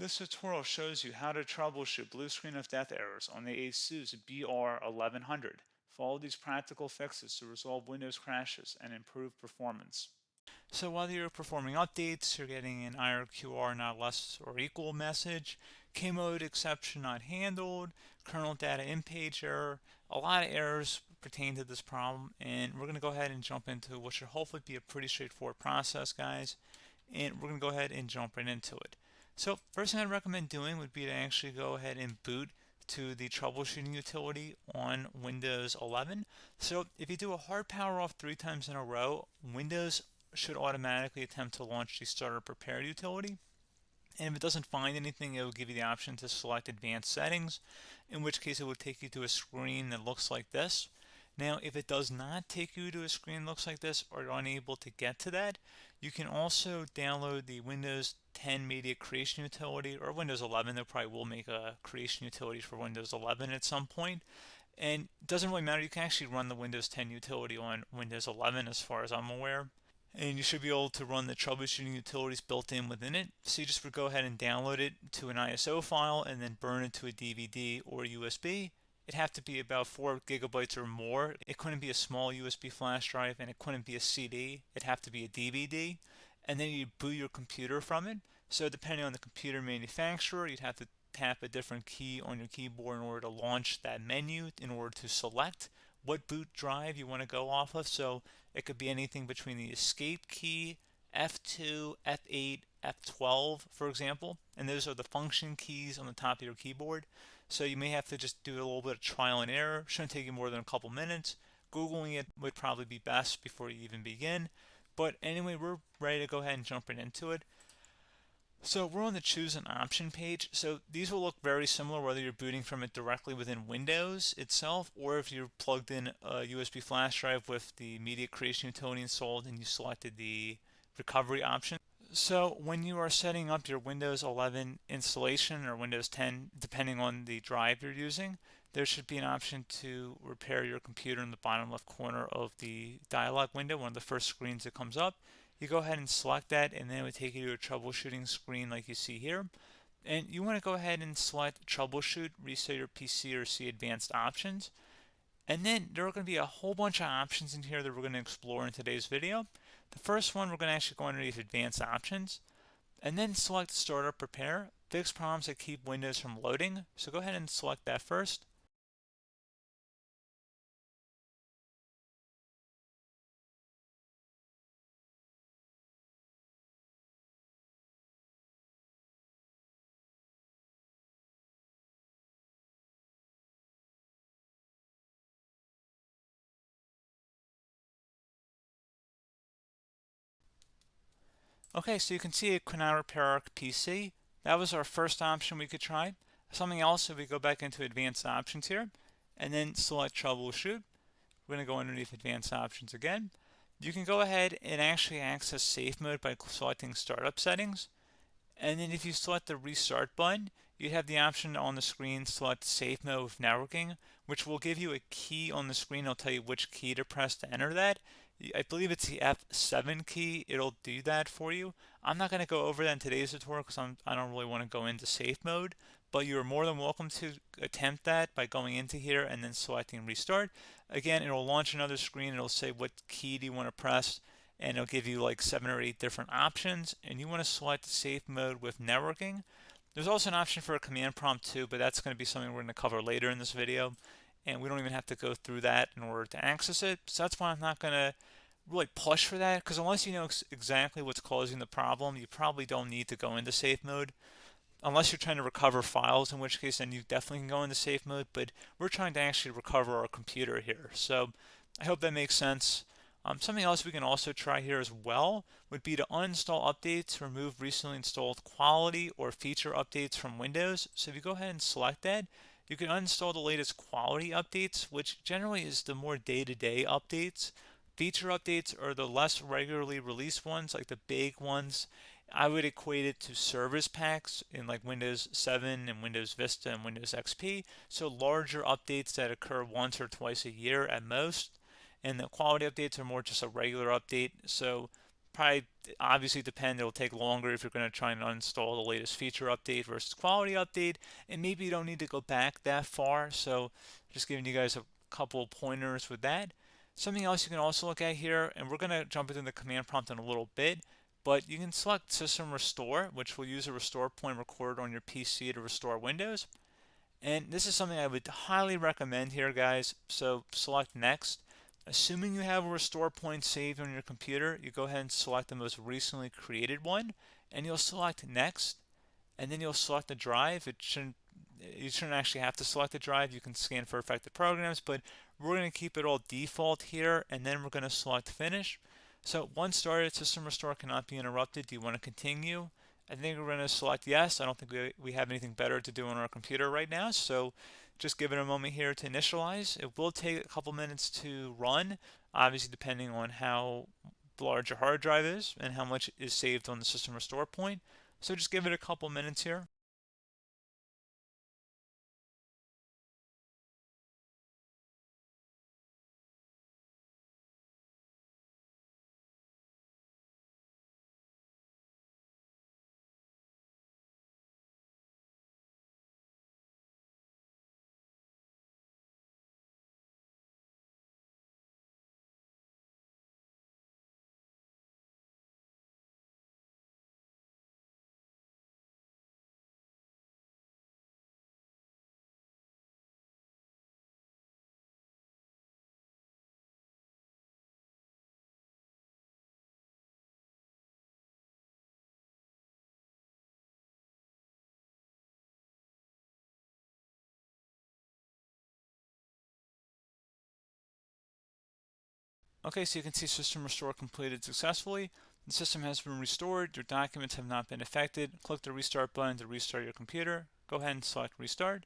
This tutorial shows you how to troubleshoot blue screen of death errors on the ASUS BR1100. Follow these practical fixes to resolve Windows crashes and improve performance. So while you're performing updates, you're getting an IRQR not less or equal message, K-mode exception not handled, kernel data in-page error. A lot of errors pertain to this problem, and we're going to go ahead and jump into what should hopefully be a pretty straightforward process, guys. And we're going to go ahead and jump right into it. So first thing I'd recommend doing would be to actually go ahead and boot to the troubleshooting utility on Windows 11. So if you do a hard power off 3 times in a row, Windows should automatically attempt to launch the starter prepared utility. And if it doesn't find anything, it will give you the option to select advanced settings, in which case it will take you to a screen that looks like this. Now, if it does not take you to a screen that looks like this, or you're unable to get to that, you can also download the Windows 10 Media Creation Utility, or Windows 11. They probably will make a creation utility for Windows 11 at some point. And it doesn't really matter, you can actually run the Windows 10 utility on Windows 11 as far as I'm aware. And you should be able to run the troubleshooting utilities built in within it. So you just would go ahead and download it to an ISO file and then burn it to a DVD or USB. It'd have to be about 4 gigabytes or more. It couldn't be a small USB flash drive, and it couldn't be a CD. It'd have to be a DVD. And then you boot your computer from it. So depending on the computer manufacturer, you'd have to tap a different key on your keyboard in order to launch that menu, in order to select what boot drive you want to go off of. So it could be anything between the escape key, F2, F8, F12, for example, and those are the function keys on the top of your keyboard. So you may have to just do a little bit of trial and error. Shouldn't take you more than a couple minutes. Googling it would probably be best before you even begin. But anyway, we're ready to go ahead and jump right into it. So we're on the choose an option page. So these will look very similar whether you're booting from it directly within Windows itself, or if you're plugged in a USB flash drive with the media creation utility installed and you selected the recovery option. So when you are setting up your Windows 11 installation or Windows 10, depending on the drive you're using, there should be an option to repair your computer in the bottom left corner of the dialog window, one of the first screens that comes up. You go ahead and select that, and then it would take you to a troubleshooting screen like you see here. And you want to go ahead and select troubleshoot, reset your PC, or see advanced options. And then there are going to be a whole bunch of options in here that we're going to explore in today's video. The first one, we're going to actually go underneath advanced options and then select startup repair, fix problems that keep Windows from loading. So go ahead and select that first. Okay, so you can see it could not repair our PC. That was our first option we could try. Something else, if we go back into advanced options here and then select troubleshoot, we're going to go underneath advanced options again. You can go ahead and actually access safe mode by selecting startup settings. And then if you select the restart button, you have the option on the screen, select safe mode with networking, which will give you a key on the screen. It'll tell you which key to press to enter that. I believe it's the F7 key. It'll do that for you. I'm not going to go over that in today's tutorial because I don't really want to go into safe mode, but you're more than welcome to attempt that by going into here and then selecting restart. Again, it'll launch another screen. It'll say what key do you want to press, and it'll give you like 7 or 8 different options, and you want to select safe mode with networking. There's also an option for a command prompt too, but that's going to be something we're going to cover later in this video, and we don't even have to go through that in order to access it. So that's why I'm not going to really push for that, because unless you know exactly what's causing the problem, you probably don't need to go into safe mode. Unless you're trying to recover files, in which case then you definitely can go into safe mode, but we're trying to actually recover our computer here. So I hope that makes sense. Something else we can also try here as well would be to uninstall updates, remove recently installed quality or feature updates from Windows. So if you go ahead and select that, you can uninstall the latest quality updates, which generally is the more day-to-day updates. Feature updates are the less regularly released ones, like the big ones. I would equate it to service packs in like Windows 7 and Windows Vista and Windows XP. So larger updates that occur once or twice a year at most. And the quality updates are more just a regular update. So probably obviously depend. It'll take longer if you're going to try and uninstall the latest feature update versus quality update, and maybe you don't need to go back that far. So just giving you guys a couple of pointers with that. Something else you can also look at here, and we're going to jump into the command prompt in a little bit, but you can select System Restore, which will use a restore point recorded on your PC to restore Windows. And this is something I would highly recommend here, guys. So select Next. Assuming you have a restore point saved on your computer, you go ahead and select the most recently created one, and you'll select Next, and then you'll select the drive. You shouldn't actually have to select the drive. You can scan for affected programs, but we're going to keep it all default here, and then we're going to select Finish. So once started, System Restore cannot be interrupted. Do you want to continue? I think we're going to select yes. I don't think we have anything better to do on our computer right now, so just give it a moment here to initialize. It will take a couple minutes to run, obviously depending on how large your hard drive is and how much is saved on the System Restore point. So just give it a couple minutes here. Okay, so you can see System Restore completed successfully. The system has been restored. Your documents have not been affected. Click the Restart button to restart your computer. Go ahead and select Restart.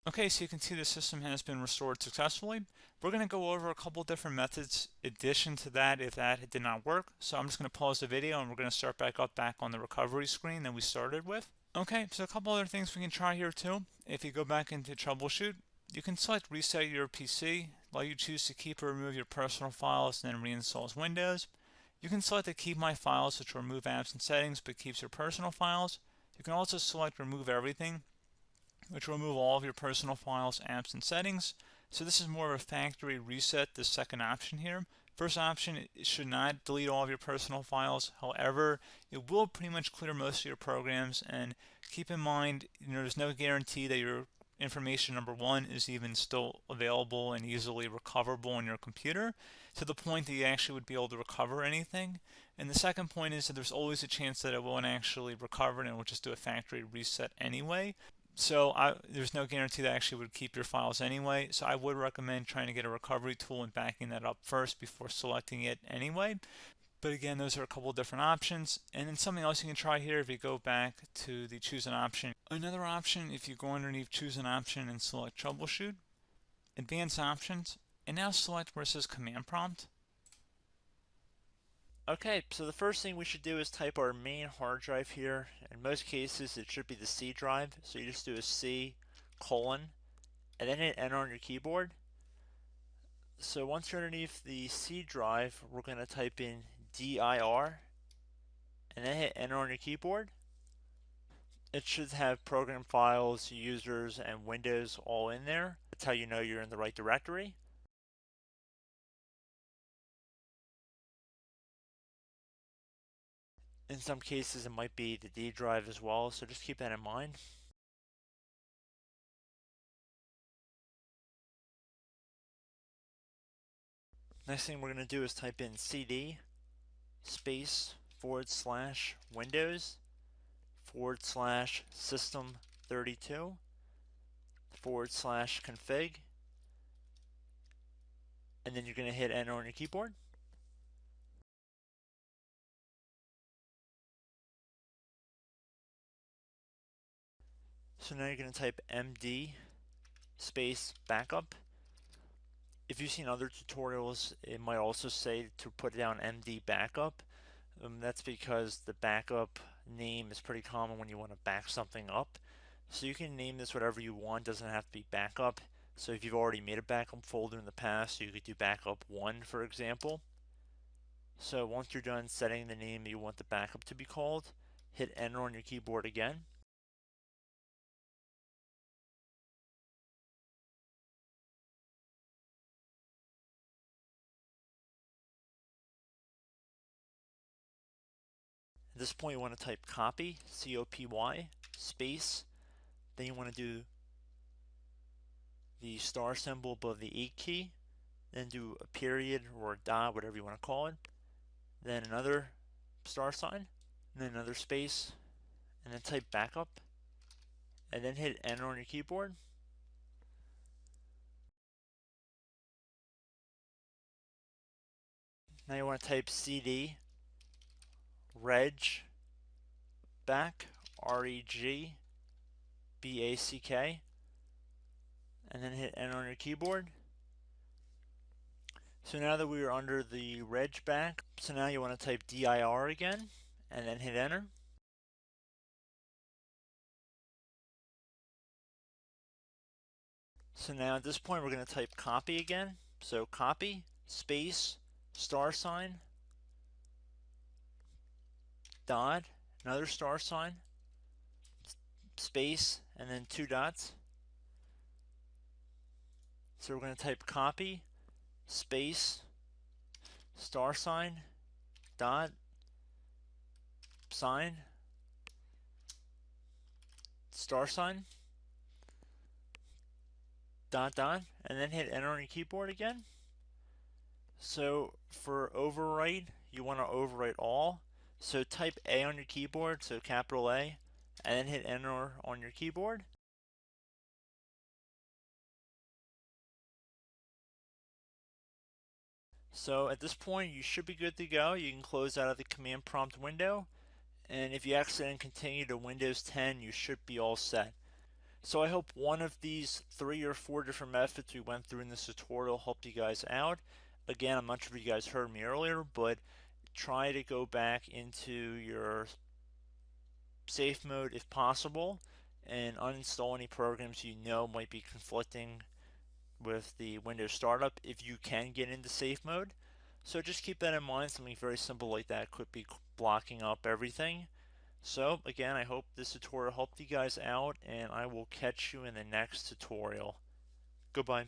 Okay, so you can see the system has been restored successfully. We're going to go over a couple different methods in addition to that if that did not work. So I'm just going to pause the video and we're going to start back on the recovery screen that we started with. Okay, so a couple other things we can try here too. If you go back into troubleshoot, you can select reset your PC, while you choose to keep or remove your personal files and then reinstalls Windows. You can select to keep my files, which will remove apps and settings but keeps your personal files. You can also select remove everything, which will remove all of your personal files, apps, and settings. So this is more of a factory reset, the second option here. First option, it should not delete all of your personal files. However, it will pretty much clear most of your programs, and keep in mind, there's no guarantee that your information, number one, is even still available and easily recoverable on your computer to the point that you actually would be able to recover anything. And the second point is that there's always a chance that it won't actually recover and it will just do a factory reset anyway. So there's no guarantee that actually would keep your files anyway. So I would recommend trying to get a recovery tool and backing that up first before selecting it anyway. But again, those are a couple of different options. And then something else you can try here if you go back to the choose an option. Another option, if you go underneath choose an option and select troubleshoot, advanced options, and now select where it says command prompt. Okay, so the first thing we should do is type our main hard drive here. In most cases, it should be the C drive. So you just do a C colon and then hit enter on your keyboard. So once you're underneath the C drive, we're going to type in dir and then hit enter on your keyboard. It should have program files, users, and Windows all in there. That's how you know you're in the right directory. In some cases, it might be the D drive as well, so just keep that in mind. Next thing we're going to do is type in cd space /Windows /system32 /config, and then you're going to hit enter on your keyboard. So now you're going to type MD space backup. If you've seen other tutorials, it might also say to put down MD backup. That's because the backup name is pretty common when you want to back something up. So you can name this whatever you want, doesn't have to be backup. So if you've already made a backup folder in the past, you could do backup 1, for example. So once you're done setting the name you want the backup to be called, hit enter on your keyboard again. At this point you want to type copy, C-O-P-Y, space, then you want to do the star symbol above the 8 key, then do a period or a dot, whatever you want to call it, then another star sign, and then another space, and then type backup, and then hit enter on your keyboard. Now you want to type CD reg back, R-E-G-B-A-C-K, and then hit enter on your keyboard. So now that we are under the reg back, so now you want to type dir again, and then hit enter. So now at this point we're going to type copy again. So copy, space, star sign, dot, another star sign, space, and then 2 dots. So we're going to type copy, space, star sign, dot, sign, star sign, dot, dot, and then hit enter on your keyboard again. So for overwrite, you want to overwrite all. So type A on your keyboard, so capital A, and then hit enter on your keyboard. So at this point you should be good to go. You can close out of the command prompt window, and if you accidentally continue to Windows 10 you should be all set. So I hope one of these 3 or 4 different methods we went through in this tutorial helped you guys out. Again, I'm not sure if you guys heard me earlier, but try to go back into your safe mode if possible and uninstall any programs you know might be conflicting with the Windows startup if you can get into safe mode. So just keep that in mind. Something very simple like that could be blocking up everything. So again, I hope this tutorial helped you guys out, and I will catch you in the next tutorial. Goodbye.